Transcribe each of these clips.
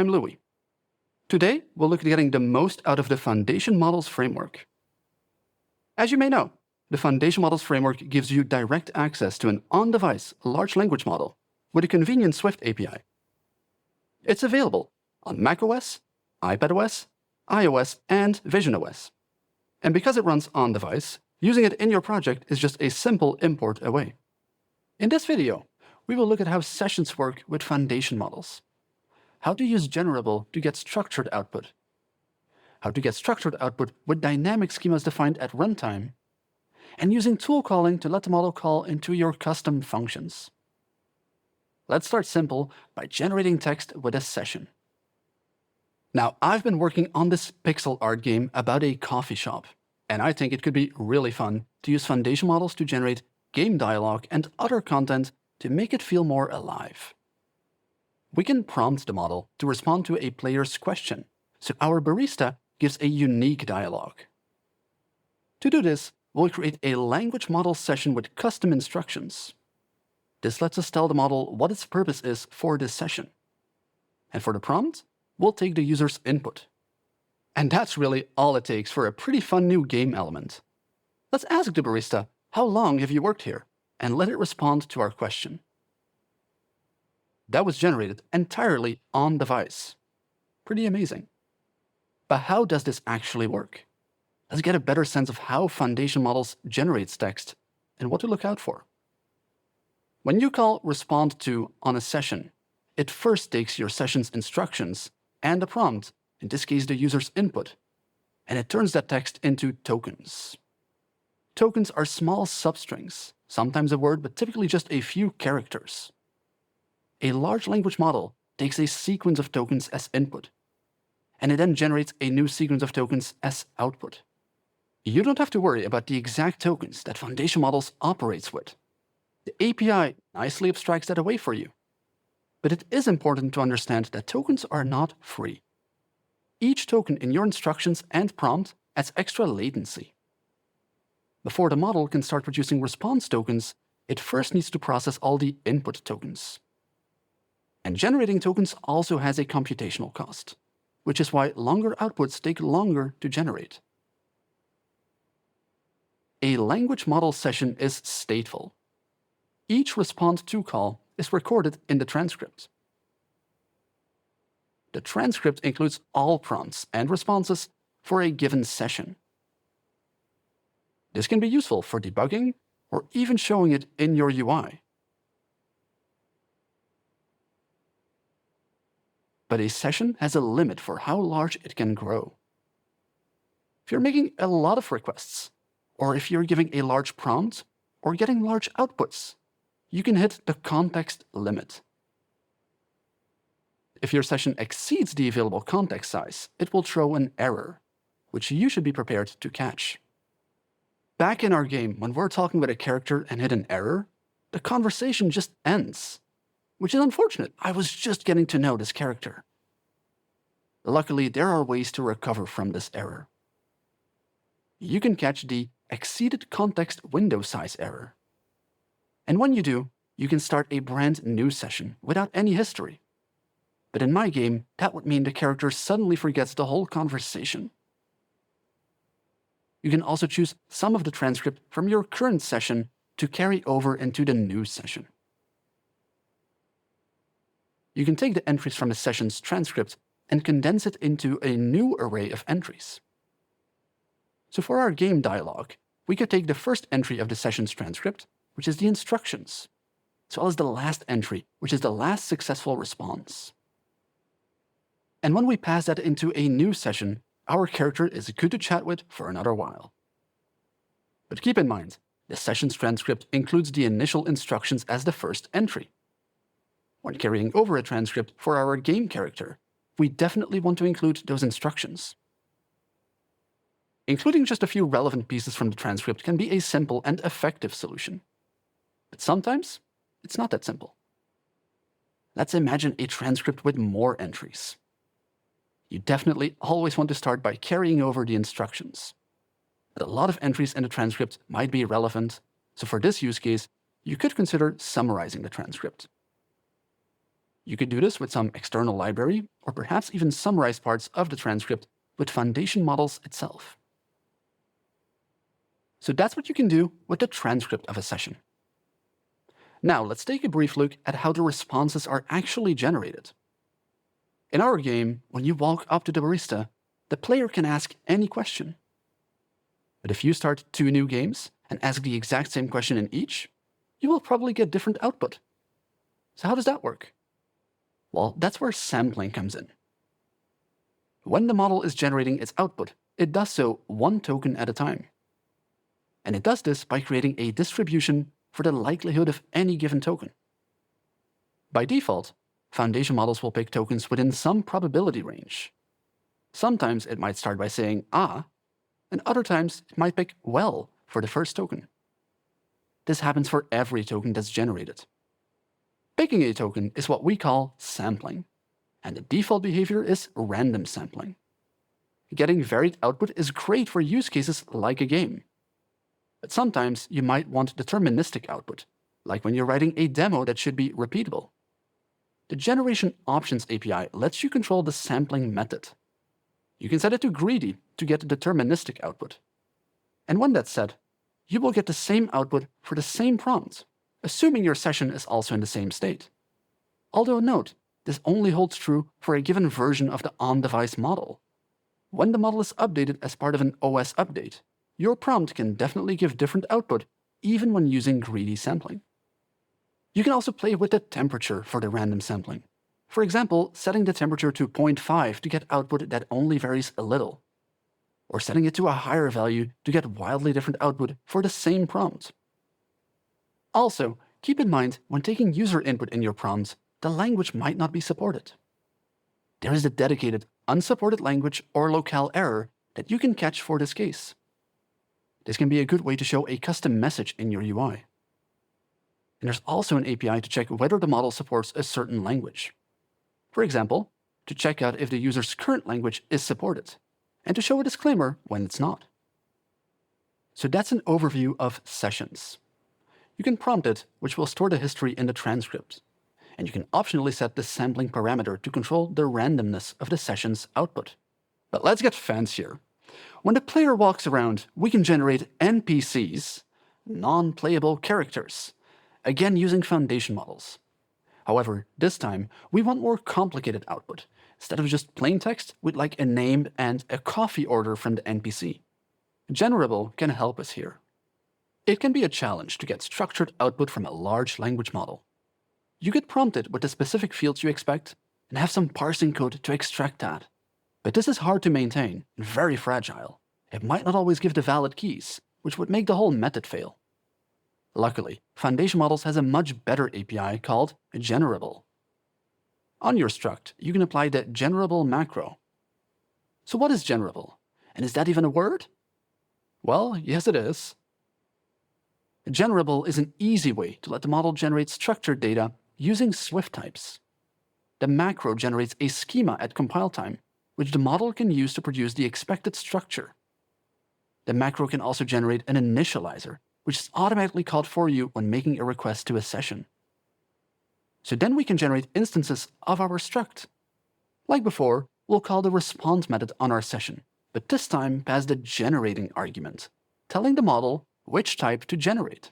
I'm Louis. Today, we'll look at getting the most out of the Foundation Models framework. As you may know, the Foundation Models framework gives you direct access to an on-device large language model with a convenient Swift API. It's available on macOS, iPadOS, iOS, and visionOS. And because it runs on-device, using it in your project is just a simple import away. In this video, we will look at how sessions work with Foundation models, how to use Generable to get structured output, how to get structured output with dynamic schemas defined at runtime, and using tool calling to let the model call into your custom functions. Let's start simple by generating text with a session. Now, I've been working on this pixel art game about a coffee shop, and I think it could be really fun to use Foundation models to generate game dialogue and other content to make it feel more alive. We can prompt the model to respond to a player's question, so our barista gives a unique dialogue. To do this, we'll create a language model session with custom instructions. This lets us tell the model what its purpose is for this session. And for the prompt, we'll take the user's input. And that's really all it takes for a pretty fun new game element. Let's ask the barista, how long have you worked here? And let it respond to our question. That was generated entirely on device. Pretty amazing. But how does this actually work? Let's get a better sense of how Foundation models generates text and what to look out for. When you call respond to on a session, it first takes your session's instructions and a prompt, in this case the user's input, and it turns that text into tokens. Tokens are small substrings, sometimes a word, but typically just a few characters. A large language model takes a sequence of tokens as input, and it then generates a new sequence of tokens as output. You don't have to worry about the exact tokens that Foundation models operates with. The API nicely abstracts that away for you. But it is important to understand that tokens are not free. Each token in your instructions and prompt adds extra latency. Before the model can start producing response tokens, it first needs to process all the input tokens. And generating tokens also has a computational cost, which is why longer outputs take longer to generate. A language model session is stateful. Each respond to call is recorded in the transcript. The transcript includes all prompts and responses for a given session. This can be useful for debugging or even showing it in your UI. But a session has a limit for how large it can grow. If you're making a lot of requests, or if you're giving a large prompt or getting large outputs, you can hit the context limit. If your session exceeds the available context size, it will throw an error, which you should be prepared to catch. Back in our game, when we're talking with a character and hit an error, the conversation just ends, which is unfortunate. I was just getting to know this character. Luckily, there are ways to recover from this error. You can catch the exceeded context window size error. And when you do, you can start a brand new session without any history. But in my game, that would mean the character suddenly forgets the whole conversation. You can also choose some of the transcript from your current session to carry over into the new session. You can take the entries from the session's transcript and condense it into a new array of entries. So for our game dialogue, we could take the first entry of the session's transcript, which is the instructions, as well as the last entry, which is the last successful response. And when we pass that into a new session, our character is good to chat with for another while. But keep in mind, the session's transcript includes the initial instructions as the first entry. When carrying over a transcript for our game character, we definitely want to include those instructions. Including just a few relevant pieces from the transcript can be a simple and effective solution. But sometimes, it's not that simple. Let's imagine a transcript with more entries. You definitely always want to start by carrying over the instructions. But a lot of entries in the transcript might be relevant, so for this use case, you could consider summarizing the transcript. You could do this with some external library, or perhaps even summarize parts of the transcript with foundation models itself. So that's what you can do with the transcript of a session. Now let's take a brief look at how the responses are actually generated. In our game, when you walk up to the barista, the player can ask any question. But if you start 2 new games and ask the exact same question in each, you will probably get different output. So how does that work? Well, that's where sampling comes in. When the model is generating its output, it does so 1 token at a time. And it does this by creating a distribution for the likelihood of any given token. By default, foundation models will pick tokens within some probability range. Sometimes it might start by saying "ah," and other times it might pick "well" for the first token. This happens for every token that's generated. Picking a token is what we call sampling, and the default behavior is random sampling. Getting varied output is great for use cases like a game. But sometimes you might want deterministic output, like when you're writing a demo that should be repeatable. The Generation Options API lets you control the sampling method. You can set it to greedy to get deterministic output. And when that's set, you will get the same output for the same prompt, assuming your session is also in the same state. Although note, this only holds true for a given version of the on-device model. When the model is updated as part of an OS update, your prompt can definitely give different output even when using greedy sampling. You can also play with the temperature for the random sampling. For example, setting the temperature to 0.5 to get output that only varies a little, or setting it to a higher value to get wildly different output for the same prompt. Also, keep in mind when taking user input in your prompt, the language might not be supported. There is a dedicated unsupported language or locale error that you can catch for this case. This can be a good way to show a custom message in your UI. And there's also an API to check whether the model supports a certain language. For example, to check out if the user's current language is supported, and to show a disclaimer when it's not. So that's an overview of sessions. You can prompt it, which will store the history in the transcript. And you can optionally set the sampling parameter to control the randomness of the session's output. But let's get fancier. When the player walks around, we can generate NPCs, non-playable characters, again using foundation models. However, this time, we want more complicated output, instead of just plain text with like a name and a coffee order from the NPC. Generable can help us here. It can be a challenge to get structured output from a large language model. You get prompted with the specific fields you expect and have some parsing code to extract that. But this is hard to maintain and very fragile. It might not always give the valid keys, which would make the whole method fail. Luckily, foundation models has a much better API called Generable. On your struct, you can apply the Generable macro. So what is Generable? And is that even a word? Well, yes it is. Generable is an easy way to let the model generate structured data using Swift types. The macro generates a schema at compile time, which the model can use to produce the expected structure. The macro can also generate an initializer, which is automatically called for you when making a request to a session. So then we can generate instances of our struct. Like before, we'll call the response method on our session, but this time pass the generating argument, telling the model which type to generate.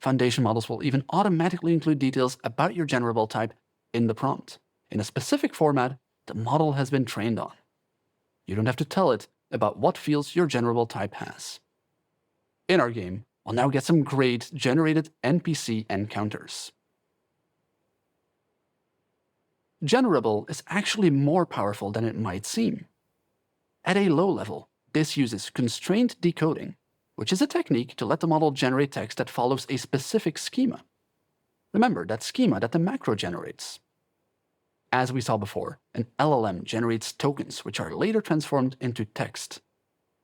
Foundation models will even automatically include details about your generable type in the prompt, in a specific format the model has been trained on. You don't have to tell it about what fields your generable type has. In our game, we'll now get some great generated NPC encounters. Generable is actually more powerful than it might seem. At a low level, this uses constraint decoding, which is a technique to let the model generate text that follows a specific schema. Remember that schema that the macro generates. As we saw before, an LLM generates tokens which are later transformed into text.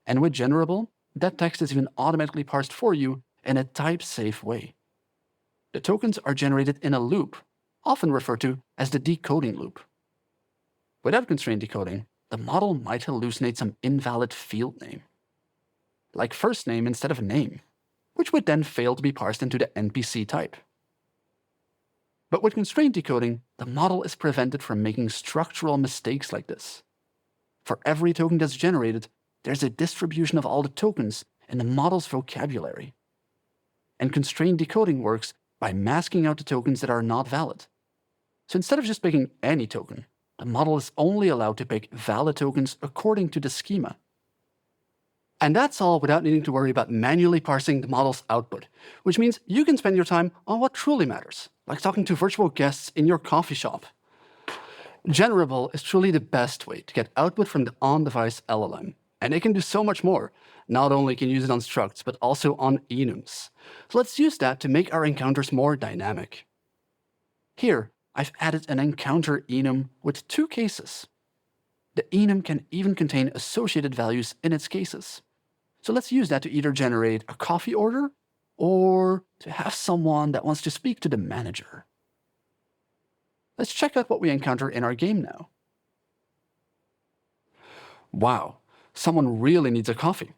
And with Generable, that text is even automatically parsed for you in a type-safe way. The tokens are generated in a loop, often referred to as the decoding loop. Without constraint decoding, the model might hallucinate some invalid field name, like first name instead of name, which would then fail to be parsed into the NPC type. But with constraint decoding, the model is prevented from making structural mistakes like this. For every token that's generated, there's a distribution of all the tokens in the model's vocabulary. And constraint decoding works by masking out the tokens that are not valid. So instead of just picking any token, the model is only allowed to pick valid tokens according to the schema. And that's all without needing to worry about manually parsing the model's output, which means you can spend your time on what truly matters, like talking to virtual guests in your coffee shop. Generable is truly the best way to get output from the on-device LLM, and it can do so much more. Not only can you use it on structs, but also on enums. So let's use that to make our encounters more dynamic. Here, I've added an encounter enum with 2 cases. The enum can even contain associated values in its cases. So let's use that to either generate a coffee order or to have someone that wants to speak to the manager. Let's check out what we encounter in our game now. Wow, someone really needs a coffee.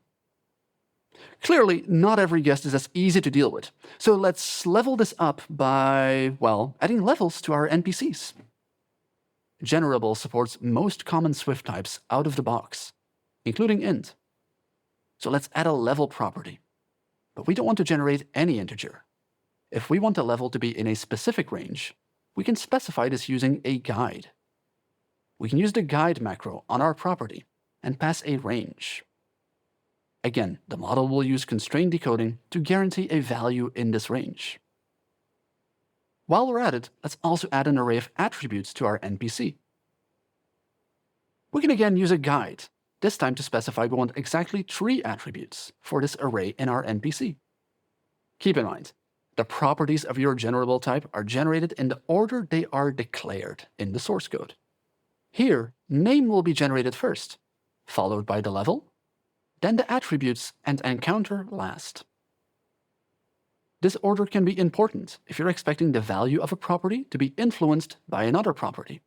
Clearly, not every guest is as easy to deal with, so let's level this up by, well, adding levels to our NPCs. Generable supports most common Swift types out of the box, including int. So let's add a level property. But we don't want to generate any integer. If we want a level to be in a specific range, we can specify this using a guide. We can use the guide macro on our property and pass a range. Again, the model will use constraint decoding to guarantee a value in this range. While we're at it, let's also add an array of attributes to our NPC. We can again use a guide, this time to specify we want exactly 3 attributes for this array in our NPC. Keep in mind, the properties of your generable type are generated in the order they are declared in the source code. Here, name will be generated first, followed by the level, then the attributes and encounter last. This order can be important if you're expecting the value of a property to be influenced by another property.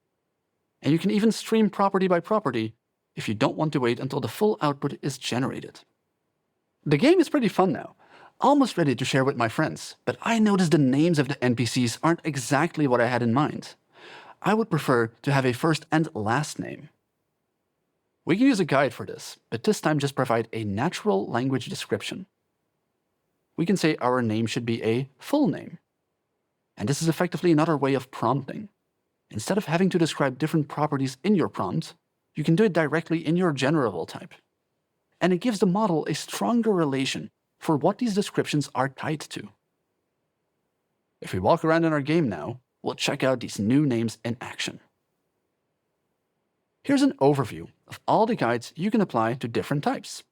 And you can even stream property by property if you don't want to wait until the full output is generated. The game is pretty fun now, almost ready to share with my friends, but I noticed the names of the NPCs aren't exactly what I had in mind. I would prefer to have a first and last name. We can use a guide for this, but this time just provide a natural language description. We can say our name should be a full name. And this is effectively another way of prompting. Instead of having to describe different properties in your prompt, you can do it directly in your generable type. And it gives the model a stronger relation for what these descriptions are tied to. If we walk around in our game now, we'll check out these new names in action. Here's an overview of all the guides you can apply to different types.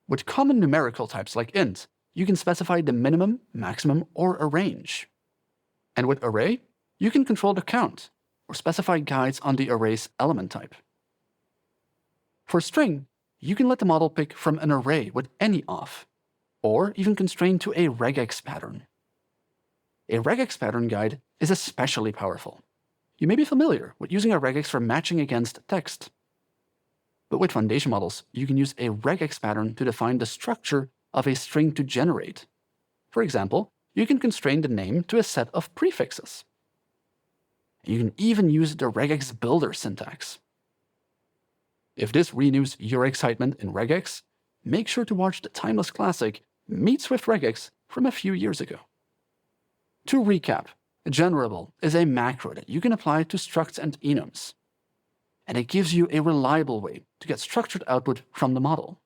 With common numerical types like int, you can specify the minimum, maximum, or a range. And with array, you can control the count, or specify guides on the array's element type. For string, you can let the model pick from an array with any off, or even constrain to a regex pattern. A regex pattern guide is especially powerful. You may be familiar with using a regex for matching against text. But with foundation models, you can use a regex pattern to define the structure of a string to generate. For example, you can constrain the name to a set of prefixes. You can even use the regex builder syntax. If this renews your excitement in regex, make sure to watch the timeless classic Meet Swift Regex from a few years ago. To recap, Generable is a macro that you can apply to structs and enums, and it gives you a reliable way to get structured output from the model.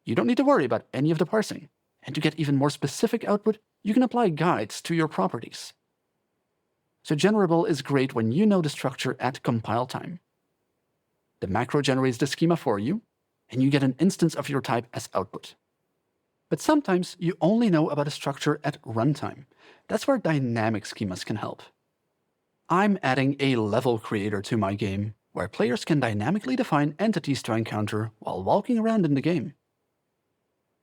You don't need to worry about any of the parsing, and to get even more specific output, you can apply guides to your properties. So Generable is great when you know the structure at compile time. The macro generates the schema for you, and you get an instance of your type as output. But sometimes you only know about a structure at runtime. That's where dynamic schemas can help. I'm adding a level creator to my game, where players can dynamically define entities to encounter while walking around in the game.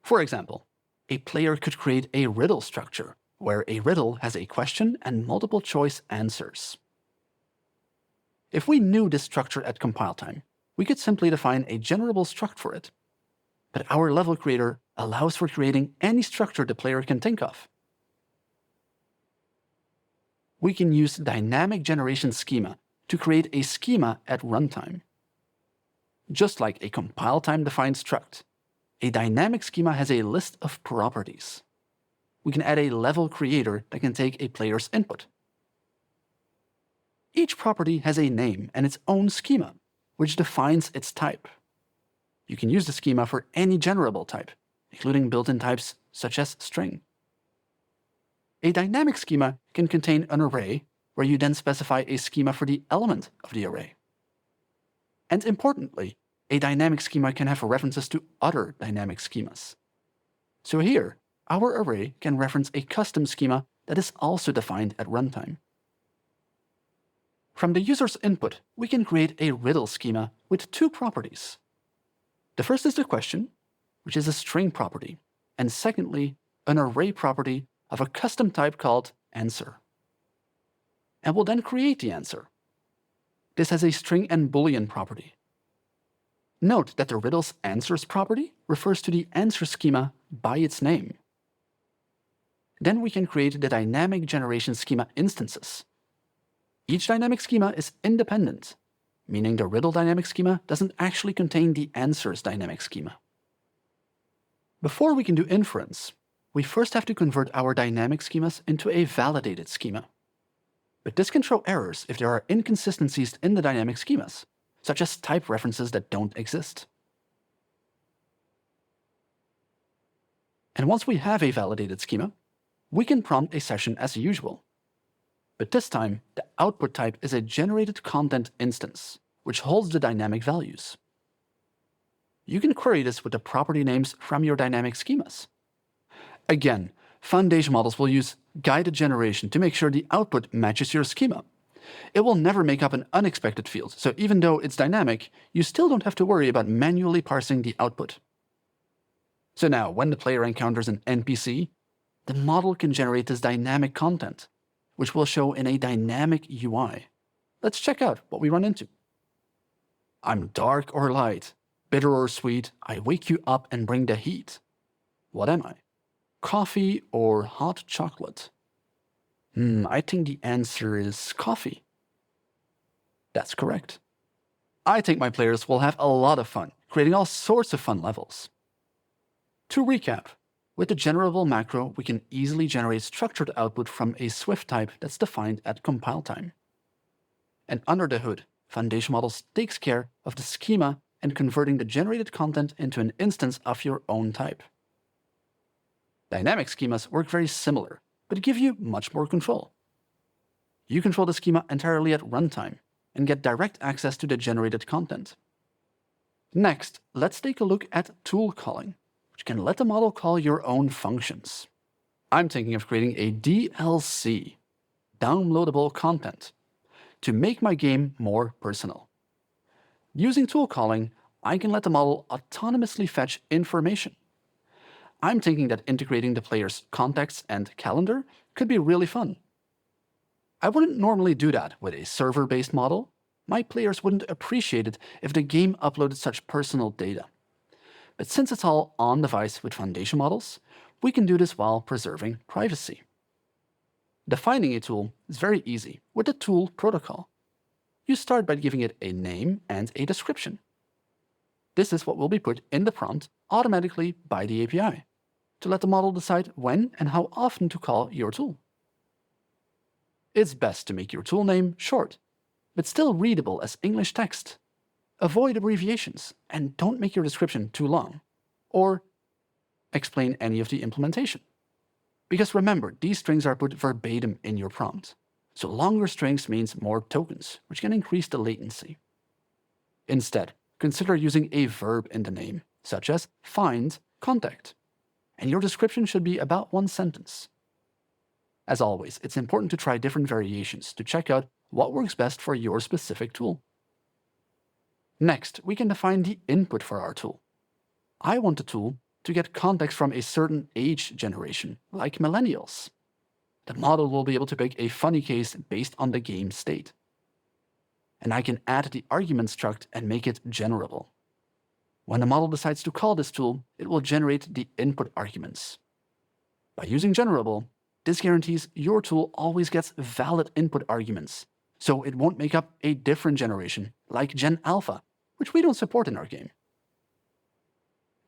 For example, a player could create a riddle structure, where a riddle has a question and multiple choice answers. If we knew this structure at compile time, we could simply define a generable struct for it. But our level creator allows for creating any structure the player can think of. we can use dynamic generation schema to create a schema at runtime. Just like a compile time defined struct, a dynamic schema has a list of properties. We can add a level creator that can take a player's input. Each property has a name and its own schema, which defines its type. You can use the schema for any generable type, including built-in types such as string. A dynamic schema can contain an array where you then specify a schema for the element of the array. And importantly, a dynamic schema can have references to other dynamic schemas. So here, our array can reference a custom schema that is also defined at runtime. From the user's input, we can create a riddle schema with two properties. The first is the question, which is a string property, and secondly, an array property of a custom type called answer. And we'll then create the answer. This has a string and boolean property. Note that the riddle's answers property refers to the answer schema by its name. Then we can create the dynamic generation schema instances. Each dynamic schema is independent, meaning the riddle dynamic schema doesn't actually contain the answers dynamic schema. Before we can do inference, we first have to convert our dynamic schemas into a validated schema. But this can throw errors if there are inconsistencies in the dynamic schemas, such as type references that don't exist. And once we have a validated schema, we can prompt a session as usual. But this time, the output type is a generated content instance, which holds the dynamic values. You can query this with the property names from your dynamic schemas. Again, foundation models will use guided generation to make sure the output matches your schema. It will never make up an unexpected field, so even though it's dynamic, you still don't have to worry about manually parsing the output. So now, when the player encounters an NPC, the model can generate this dynamic content, which will show in a dynamic UI. Let's check out what we run into. I'm dark or light, bitter or sweet, I wake you up and bring the heat. What am I? Coffee or hot chocolate? I think the answer is coffee. That's correct. I think my players will have a lot of fun, creating all sorts of fun levels. To recap, with the Generable macro, we can easily generate structured output from a Swift type that's defined at compile time. And under the hood, Foundation Models takes care of the schema and converting the generated content into an instance of your own type. Dynamic schemas work very similar, but give you much more control. You control the schema entirely at runtime and get direct access to the generated content. Next, let's take a look at tool calling, which can let the model call your own functions. I'm thinking of creating a DLC, downloadable content, to make my game more personal. Using tool calling, I can let the model autonomously fetch information. I'm thinking that integrating the player's contacts and calendar could be really fun. I wouldn't normally do that with a server-based model. My players wouldn't appreciate it if the game uploaded such personal data. But since it's all on-device with foundation models, we can do this while preserving privacy. Defining a tool is very easy with the tool protocol. You start by giving it a name and a description. This is what will be put in the prompt automatically by the API to let the model decide when and how often to call your tool. It's best to make your tool name short, but still readable as English text. Avoid abbreviations and don't make your description too long, or explain any of the implementation. Because remember, these strings are put verbatim in your prompt, so longer strings means more tokens, which can increase the latency. Instead, consider using a verb in the name, such as find contact, and your description should be about one sentence. As always, it's important to try different variations to check out what works best for your specific tool. Next, we can define the input for our tool. I want the tool to get context from a certain age generation, like millennials. The model will be able to pick a funny case based on the game state. And I can add the argument struct and make it generable. When the model decides to call this tool, it will generate the input arguments. By using Generable, This guarantees your tool always gets valid input arguments, so it won't make up a different generation, like Gen Alpha, which we don't support in our game.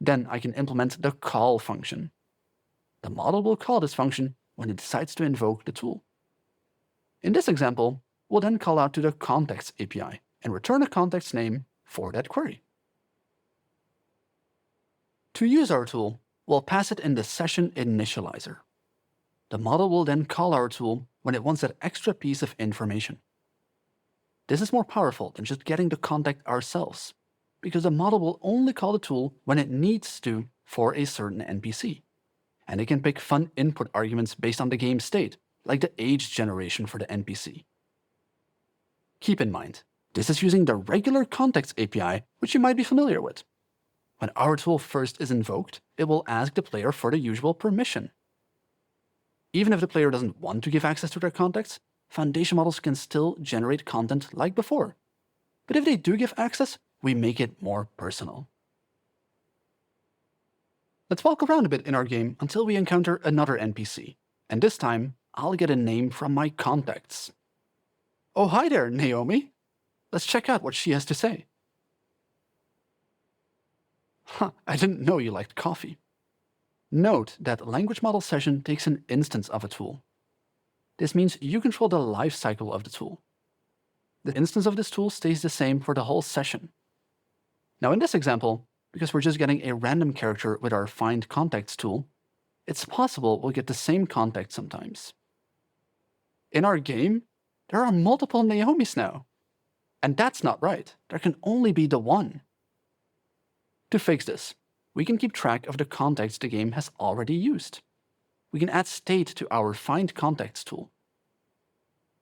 Then I can implement the call function. The model will call this function when it decides to invoke the tool. In this example, we'll then call out to the Contexts API and return a context name for that query. To use our tool, we'll pass it in the session initializer. The model will then call our tool when it wants that extra piece of information. This is more powerful than just getting the context ourselves, because the model will only call the tool when it needs to for a certain NPC. And it can pick fun input arguments based on the game state, like the age generation for the NPC. Keep in mind, this is using the regular Context API, which you might be familiar with. When our tool first is invoked, it will ask the player for the usual permission. Even if the player doesn't want to give access to their context, foundation models can still generate content like before. But if they do give access, we make it more personal. Let's walk around a bit in our game until we encounter another NPC, and this time, I'll get a name from my contacts. Oh, hi there, Naomi. Let's check out what she has to say. I didn't know you liked coffee. Note that language model session takes an instance of a tool. This means you control the life cycle of the tool. The instance of this tool stays the same for the whole session. Now in this example, because we're just getting a random character with our find contacts tool, it's possible we'll get the same contact sometimes. In our game, there are multiple Naomis now. And that's not right. There can only be the one. To fix this, we can keep track of the contacts the game has already used. We can add state to our find contacts tool.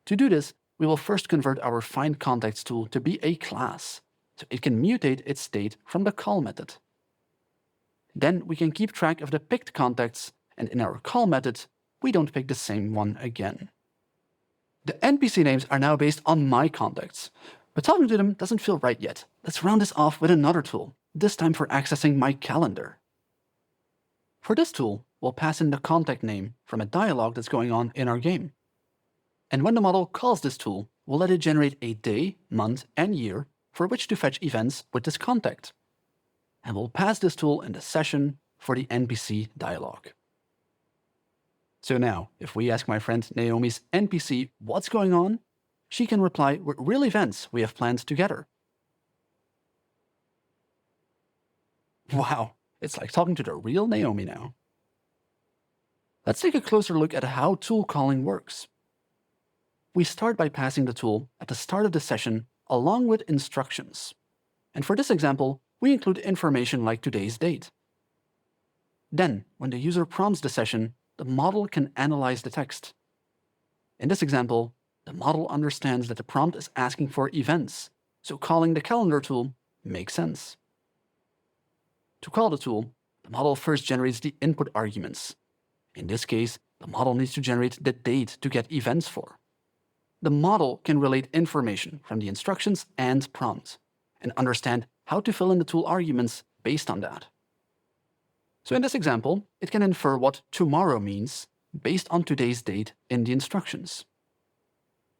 To do this, we will first convert our find contacts tool to be a class, so it can mutate its state from the call method. Then we can keep track of the picked contacts, and in our call method, we don't pick the same one again. The NPC names are now based on my contacts, but talking to them doesn't feel right yet. Let's round this off with another tool, this time for accessing my calendar. For this tool, we'll pass in the contact name from a dialog that's going on in our game. And when the model calls this tool, we'll let it generate a day, month, and year for which to fetch events with this contact. And we'll pass this tool in the session for the NPC dialog. So now, if we ask my friend Naomi's NPC what's going on, she can reply with real events we have planned together. Wow, it's like talking to the real Naomi now. Let's take a closer look at how tool calling works. We start by passing the tool at the start of the session along with instructions. And for this example, we include information like today's date. Then, when the user prompts the session, the model can analyze the text. In this example, the model understands that the prompt is asking for events, so calling the calendar tool makes sense. To call the tool, the model first generates the input arguments. In this case, the model needs to generate the date to get events for. The model can relate information from the instructions and prompt, and understand how to fill in the tool arguments based on that. So in this example, it can infer what tomorrow means based on today's date in the instructions.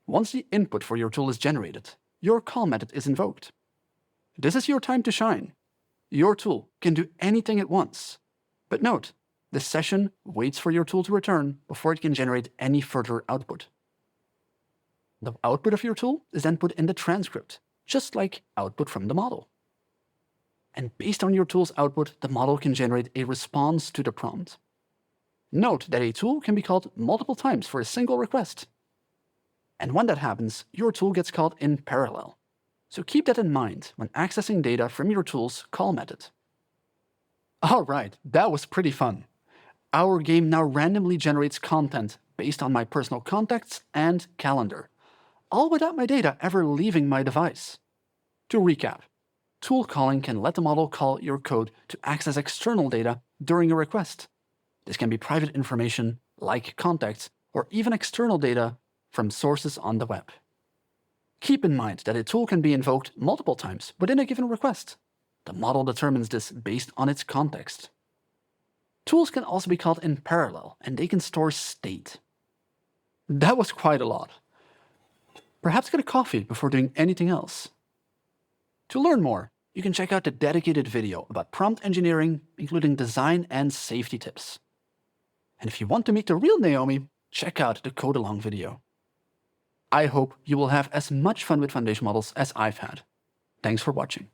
Once the input for your tool is generated, your call method is invoked. This is your time to shine. Your tool can do anything it wants. But note, the session waits for your tool to return before it can generate any further output. The output of your tool is then put in the transcript, just like output from the model. And based on your tool's output, the model can generate a response to the prompt. Note that a tool can be called multiple times for a single request. And when that happens, your tool gets called in parallel. So keep that in mind when accessing data from your tool's call method. All right, that was pretty fun. Our game now randomly generates content based on my personal contacts and calendar, all without my data ever leaving my device. To recap, tool calling can let the model call your code to access external data during a request. This can be private information, like contacts, or even external data from sources on the web. Keep in mind that a tool can be invoked multiple times within a given request. The model determines this based on its context. Tools can also be called in parallel, and they can store state. That was quite a lot. Perhaps get a coffee before doing anything else. To learn more, you can check out the dedicated video about prompt engineering, including design and safety tips. And if you want to meet the real Naomi, check out the Code Along video. I hope you will have as much fun with foundation models as I've had. Thanks for watching.